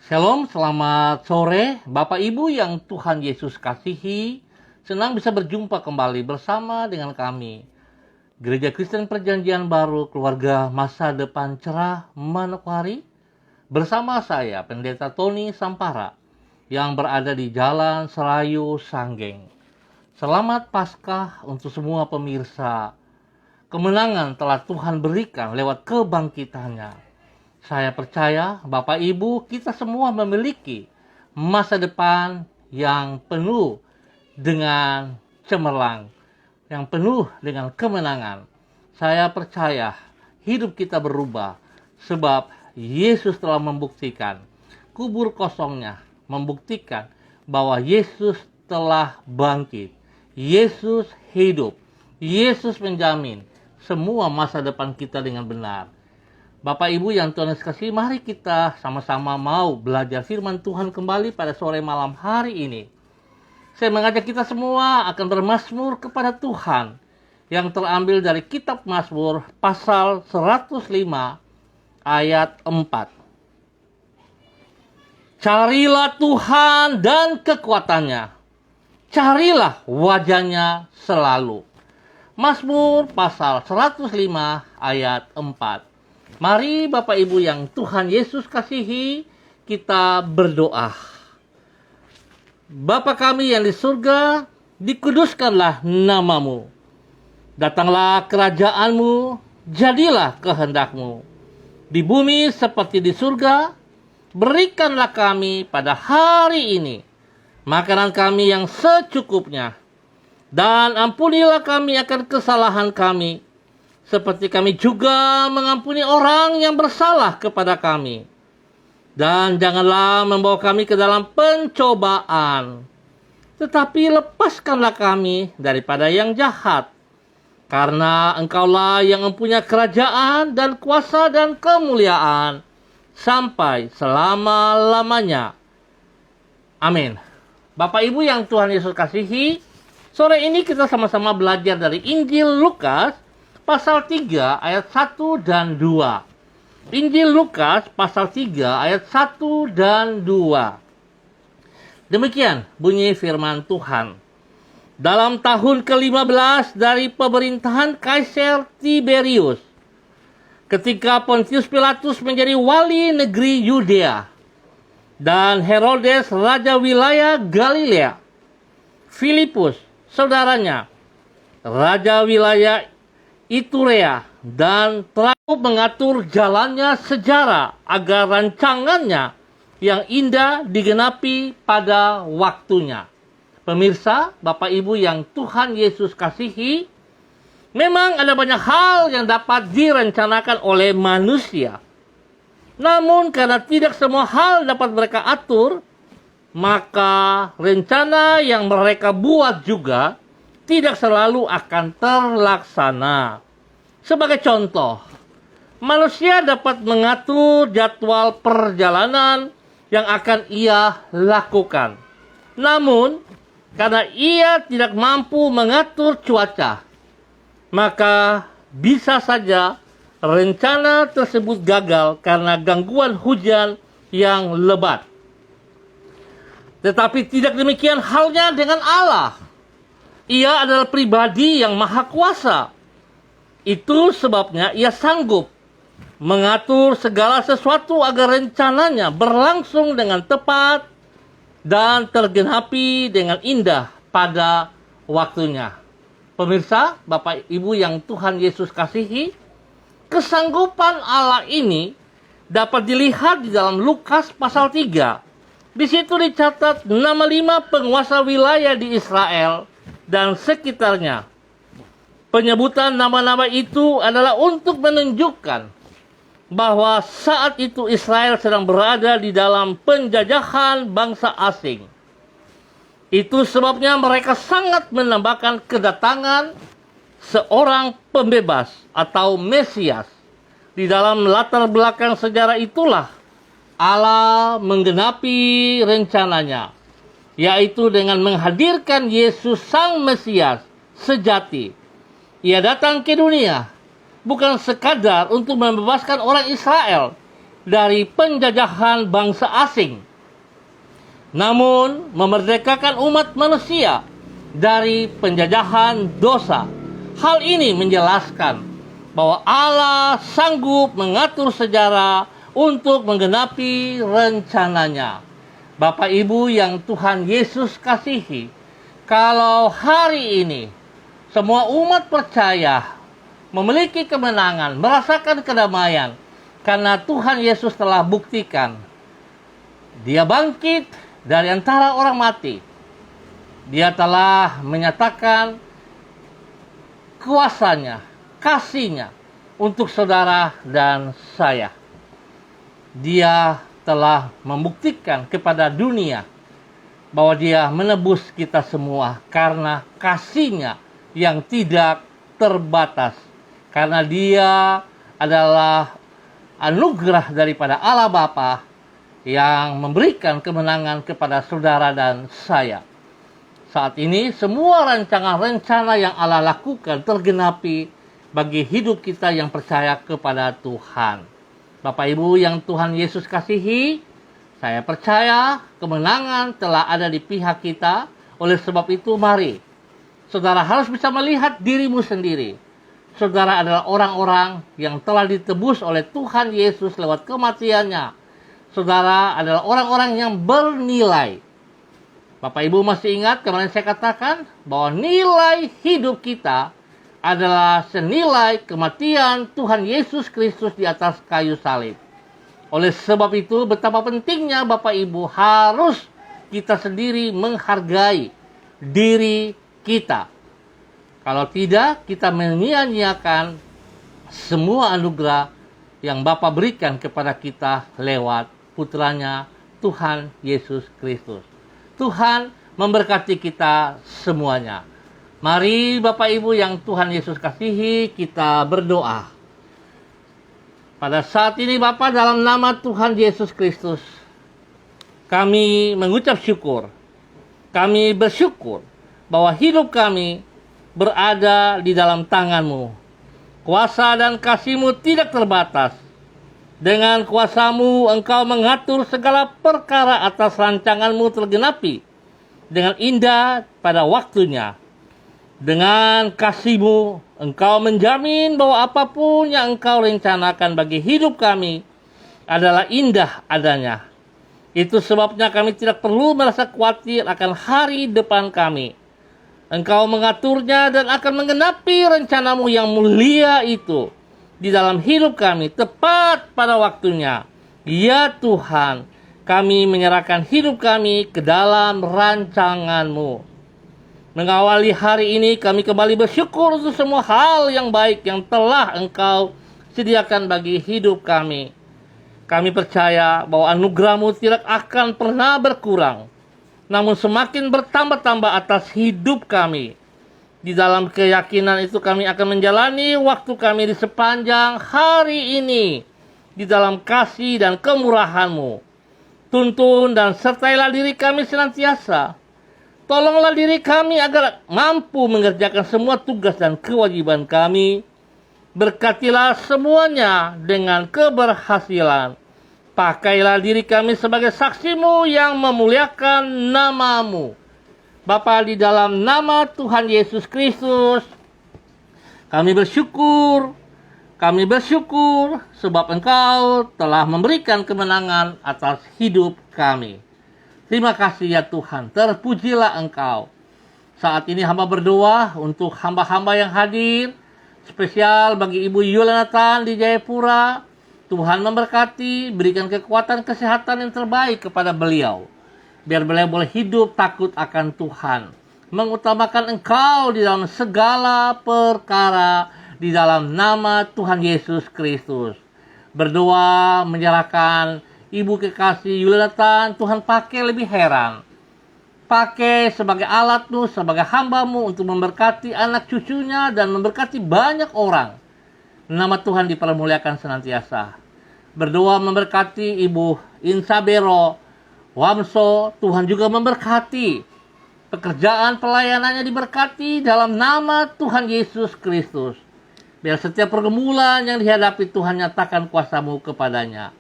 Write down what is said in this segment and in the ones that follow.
Shalom, selamat sore Bapak Ibu yang Tuhan Yesus kasihi. Senang bisa berjumpa kembali bersama dengan kami, Gereja Kristen Perjanjian Baru Keluarga Masa Depan Cerah Manokwari. Bersama saya, Pendeta Tony Sampara, yang berada di Jalan Serayu Sanggeng. Selamat Paskah untuk semua pemirsa. Kemenangan telah Tuhan berikan lewat kebangkitannya. Saya percaya Bapak Ibu kita semua memiliki masa depan yang penuh dengan cemerlang, yang penuh dengan kemenangan. Saya percaya hidup kita berubah sebab Yesus telah membuktikan. Kubur kosongnya membuktikan bahwa Yesus telah bangkit. Yesus hidup. Yesus menjamin semua masa depan kita dengan benar. Bapak Ibu yang Tuhan Yesus kasih, mari kita sama-sama mau belajar firman Tuhan kembali pada sore malam hari ini. Saya mengajak kita semua akan bermazmur kepada Tuhan yang terambil dari kitab Mazmur pasal 105 ayat 4. Carilah Tuhan dan kekuatannya, carilah wajahnya selalu. Mazmur pasal 105 ayat 4. Mari Bapak Ibu yang Tuhan Yesus kasihi, kita berdoa. Bapa kami yang di surga, dikuduskanlah namamu. Datanglah kerajaanmu, jadilah kehendakmu. Di bumi seperti di surga, berikanlah kami pada hari ini makanan kami yang secukupnya. Dan ampunilah kami akan kesalahan kami, seperti kami juga mengampuni orang yang bersalah kepada kami. Dan janganlah membawa kami ke dalam pencobaan, tetapi lepaskanlah kami daripada yang jahat. Karena Engkaulah yang mempunyai kerajaan dan kuasa dan kemuliaan sampai selama-lamanya. Amin. Bapak Ibu yang Tuhan Yesus kasihi, sore ini kita sama-sama belajar dari Injil Lukas pasal 3 ayat 1 dan 2. Injil Lukas pasal 3 ayat 1 dan 2. Demikian bunyi firman Tuhan. Dalam tahun ke-15 dari pemerintahan Kaisar Tiberius, ketika Pontius Pilatus menjadi wali negeri Yudea, dan Herodes raja wilayah Galilea, Filipus saudaranya raja wilayah Iturea, dan telah mengatur jalannya sejarah agar rancangannya yang indah digenapi pada waktunya. Pemirsa, Bapak Ibu yang Tuhan Yesus kasihi, memang ada banyak hal yang dapat direncanakan oleh manusia. Namun karena tidak semua hal dapat mereka atur, maka rencana yang mereka buat juga tidak selalu akan terlaksana. Sebagai contoh, manusia dapat mengatur jadwal perjalanan yang akan ia lakukan. Namun, karena ia tidak mampu mengatur cuaca, maka bisa saja rencana tersebut gagal karena gangguan hujan yang lebat. Tetapi tidak demikian halnya dengan Allah. Ia adalah pribadi yang maha kuasa. Itu sebabnya ia sanggup mengatur segala sesuatu agar rencananya berlangsung dengan tepat dan tergenapi dengan indah pada waktunya. Pemirsa, Bapak Ibu yang Tuhan Yesus kasihi, kesanggupan Allah ini dapat dilihat di dalam Lukas pasal 3. Di situ dicatat nama 5 penguasa wilayah di Israel dan sekitarnya. Penyebutan nama-nama itu adalah untuk menunjukkan bahwa saat itu Israel sedang berada di dalam penjajahan bangsa asing. Itu sebabnya mereka sangat menambahkan kedatangan seorang pembebas atau Mesias. Di dalam latar belakang sejarah itulah Allah menggenapi rencananya, yaitu dengan menghadirkan Yesus Sang Mesias sejati. Ia datang ke dunia bukan sekadar untuk membebaskan orang Israel dari penjajahan bangsa asing, namun memerdekakan umat manusia dari penjajahan dosa. Hal ini menjelaskan bahwa Allah sanggup mengatur sejarah untuk menggenapi rencananya. Bapak Ibu yang Tuhan Yesus kasihi, kalau hari ini semua umat percaya memiliki kemenangan, merasakan kedamaian, karena Tuhan Yesus telah buktikan Dia bangkit dari antara orang mati. Dia telah menyatakan kuasanya, kasihnya untuk saudara dan saya. Dia telah membuktikan kepada dunia bahwa Dia menebus kita semua karena kasihnya yang tidak terbatas. Karena Dia adalah anugerah daripada Allah Bapa yang memberikan kemenangan kepada saudara dan saya. Saat ini semua rancangan-rencana yang Allah lakukan tergenapi bagi hidup kita yang percaya kepada Tuhan. Bapak Ibu yang Tuhan Yesus kasihi, saya percaya kemenangan telah ada di pihak kita. Oleh sebab itu mari, saudara harus bisa melihat dirimu sendiri. Saudara adalah orang-orang yang telah ditebus oleh Tuhan Yesus lewat kematiannya. Saudara adalah orang-orang yang bernilai. Bapak Ibu masih ingat kemarin saya katakan bahwa nilai hidup kita adalah senilai kematian Tuhan Yesus Kristus di atas kayu salib. Oleh sebab itu betapa pentingnya Bapak Ibu harus kita sendiri menghargai diri kita. Kalau tidak, kita menyia-nyiakan semua anugerah yang Bapa berikan kepada kita lewat putranya Tuhan Yesus Kristus. Tuhan memberkati kita semuanya. Mari Bapak Ibu yang Tuhan Yesus kasihi, kita berdoa. Pada saat ini Bapa, dalam nama Tuhan Yesus Kristus, kami mengucap syukur. Kami bersyukur bahwa hidup kami berada di dalam tangan-Mu. Kuasa dan kasih-Mu tidak terbatas. Dengan kuasa-Mu Engkau mengatur segala perkara atas rancangan-Mu tergenapi dengan indah pada waktunya. Dengan kasih-Mu Engkau menjamin bahwa apapun yang Engkau rencanakan bagi hidup kami adalah indah adanya. Itu sebabnya kami tidak perlu merasa khawatir akan hari depan kami. Engkau mengaturnya dan akan menggenapi rencana-Mu yang mulia itu di dalam hidup kami tepat pada waktunya. Ya Tuhan, kami menyerahkan hidup kami ke dalam rancangan-Mu. Mengawali hari ini kami kembali bersyukur untuk semua hal yang baik yang telah Engkau sediakan bagi hidup kami. Kami percaya bahwa anugerah-Mu tidak akan pernah berkurang, namun semakin bertambah-tambah atas hidup kami. Di dalam keyakinan itu kami akan menjalani waktu kami di sepanjang hari ini di dalam kasih dan kemurahan-Mu. Tuntun dan sertailah diri kami senantiasa. Tolonglah diri kami agar mampu mengerjakan semua tugas dan kewajiban kami. Berkatilah semuanya dengan keberhasilan. Pakailah diri kami sebagai saksi-Mu yang memuliakan nama-Mu. Bapa, di dalam nama Tuhan Yesus Kristus, kami bersyukur sebab Engkau telah memberikan kemenangan atas hidup kami. Terima kasih ya Tuhan, terpujilah Engkau. Saat ini hamba berdoa untuk hamba-hamba yang hadir, spesial bagi Ibu Yulanatan di Jayapura. Tuhan memberkati, berikan kekuatan kesehatan yang terbaik kepada beliau. Biar beliau boleh hidup takut akan Tuhan, mengutamakan Engkau di dalam segala perkara, di dalam nama Tuhan Yesus Kristus. Berdoa menyerahkan Ibu kekasih Yulanatan, Tuhan pakai lebih heran. Pakai sebagai alat-Mu, sebagai hamba-Mu untuk memberkati anak cucunya dan memberkati banyak orang. Nama Tuhan dipermuliakan senantiasa. Berdoa memberkati Ibu Insabero Wamso, Tuhan juga memberkati. Pekerjaan pelayanannya diberkati dalam nama Tuhan Yesus Kristus. Biar setiap pergumulan yang dihadapi Tuhan nyatakan kuasa-Mu kepadanya.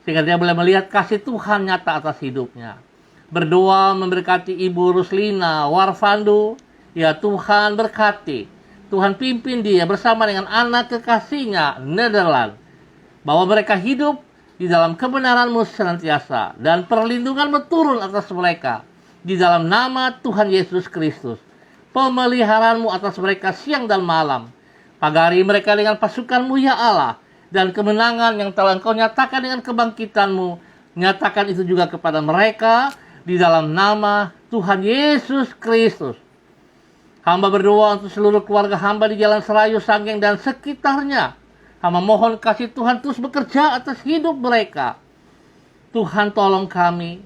sehingga dia boleh melihat kasih Tuhan nyata atas hidupnya. Berdoa memberkati Ibu Ruslina Warfandu. Ya Tuhan berkati, Tuhan pimpin dia bersama dengan anak kekasihnya Nederland, bahwa mereka hidup di dalam kebenaran-Mu senantiasa, dan perlindungan-Mu turun atas mereka di dalam nama Tuhan Yesus Kristus. Pemeliharaanmu atas mereka siang dan malam. Pagari mereka dengan pasukan-Mu ya Allah, dan kemenangan yang telah Engkau nyatakan dengan kebangkitan-Mu, nyatakan itu juga kepada mereka di dalam nama Tuhan Yesus Kristus. Hamba berdoa untuk seluruh keluarga hamba di Jalan Serayu, Sanggeng, dan sekitarnya. Hamba mohon kasih Tuhan terus bekerja atas hidup mereka. Tuhan tolong kami,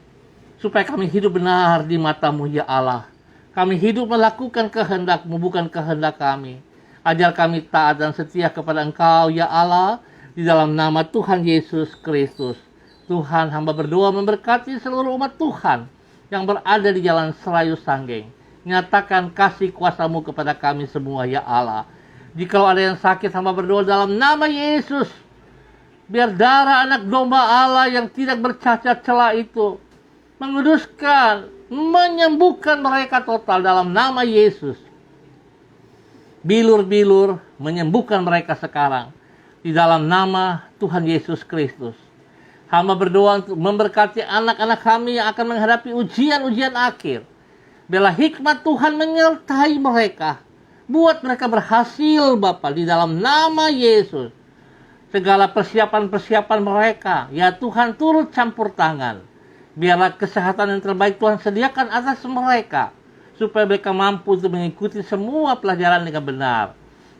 supaya kami hidup benar di mata-Mu ya Allah. Kami hidup melakukan kehendak-Mu, bukan kehendak kami. Ajar kami taat dan setia kepada Engkau ya Allah, di dalam nama Tuhan Yesus Kristus. Tuhan, hamba berdoa memberkati seluruh umat Tuhan yang berada di Jalan Serayu Sanggeng. Nyatakan kasih kuasa-Mu kepada kami semua ya Allah. Jikalau ada yang sakit, hamba berdoa dalam nama Yesus, biar darah anak domba Allah yang tidak bercacat celah itu menguduskan, menyembuhkan mereka total dalam nama Yesus. Bilur-bilur menyembuhkan mereka sekarang di dalam nama Tuhan Yesus Kristus. Hamba berdoa untuk memberkati anak-anak kami yang akan menghadapi ujian-ujian akhir. Biarlah hikmat Tuhan menyertai mereka. Buat mereka berhasil Bapa di dalam nama Yesus. Segala persiapan-persiapan mereka, ya Tuhan turut campur tangan. Biarlah kesehatan yang terbaik Tuhan sediakan atas mereka, supaya mereka mampu untuk mengikuti semua pelajaran dengan benar.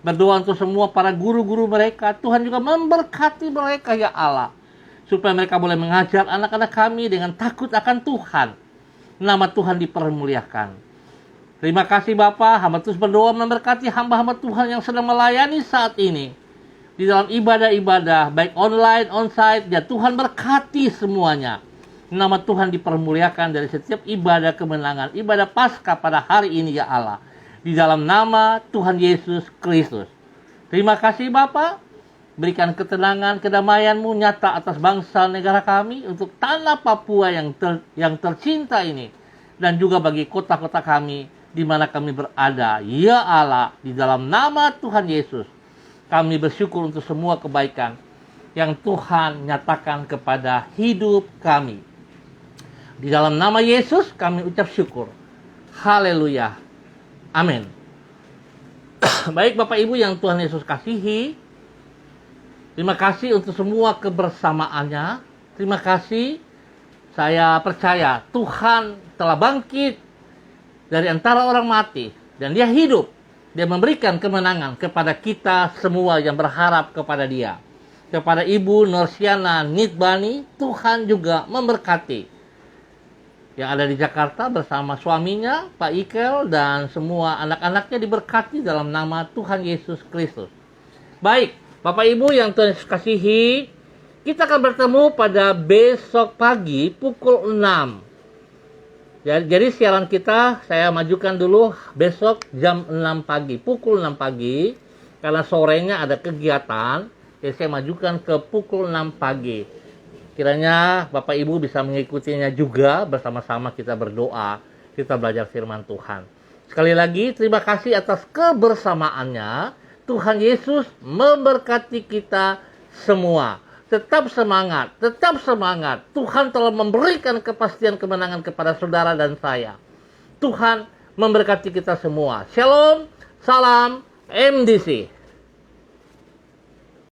Berdoa untuk semua para guru-guru mereka, Tuhan juga memberkati mereka ya Allah, supaya mereka boleh mengajar anak-anak kami dengan takut akan Tuhan. Nama Tuhan dipermuliakan. Terima kasih Bapa, hamba terus berdoa memberkati hamba-hamba Tuhan yang sedang melayani saat ini. Di dalam ibadah-ibadah, baik online, onsite, ya Tuhan berkati semuanya. Nama Tuhan dipermuliakan dari setiap ibadah kemenangan, ibadah Paskah pada hari ini ya Allah. Di dalam nama Tuhan Yesus Kristus. Terima kasih Bapa. Berikan ketenangan, kedamaian-Mu nyata atas bangsa negara kami, untuk tanah Papua yang tercinta ini, dan juga bagi kota-kota kami di mana kami berada. Ya Allah, di dalam nama Tuhan Yesus, kami bersyukur untuk semua kebaikan yang Tuhan nyatakan kepada hidup kami. Di dalam nama Yesus kami ucap syukur. Haleluya. Amin. Baik Bapak Ibu yang Tuhan Yesus kasihi, terima kasih untuk semua kebersamaannya. Terima kasih. Saya percaya Tuhan telah bangkit dari antara orang mati, dan Dia hidup. Dia memberikan kemenangan kepada kita semua yang berharap kepada Dia. Kepada Ibu Norsiana Nitbani, Tuhan juga memberkati. Yang ada di Jakarta bersama suaminya, Pak Ikel, dan semua anak-anaknya diberkati dalam nama Tuhan Yesus Kristus. Baik, Bapak Ibu yang Tuhan Yesus kasihi, kita akan bertemu pada besok pagi pukul 6. Jadi siaran kita saya majukan dulu besok jam 6 pagi, pukul 6 pagi. Karena sorenya ada kegiatan, jadi saya majukan ke pukul 6 pagi. Kiranya Bapak Ibu bisa mengikutinya juga, bersama-sama kita berdoa, kita belajar firman Tuhan. Sekali lagi terima kasih atas kebersamaannya. Tuhan Yesus memberkati kita semua. Tetap semangat, tetap semangat. Tuhan telah memberikan kepastian kemenangan kepada saudara dan saya. Tuhan memberkati kita semua. Shalom, salam, MDC.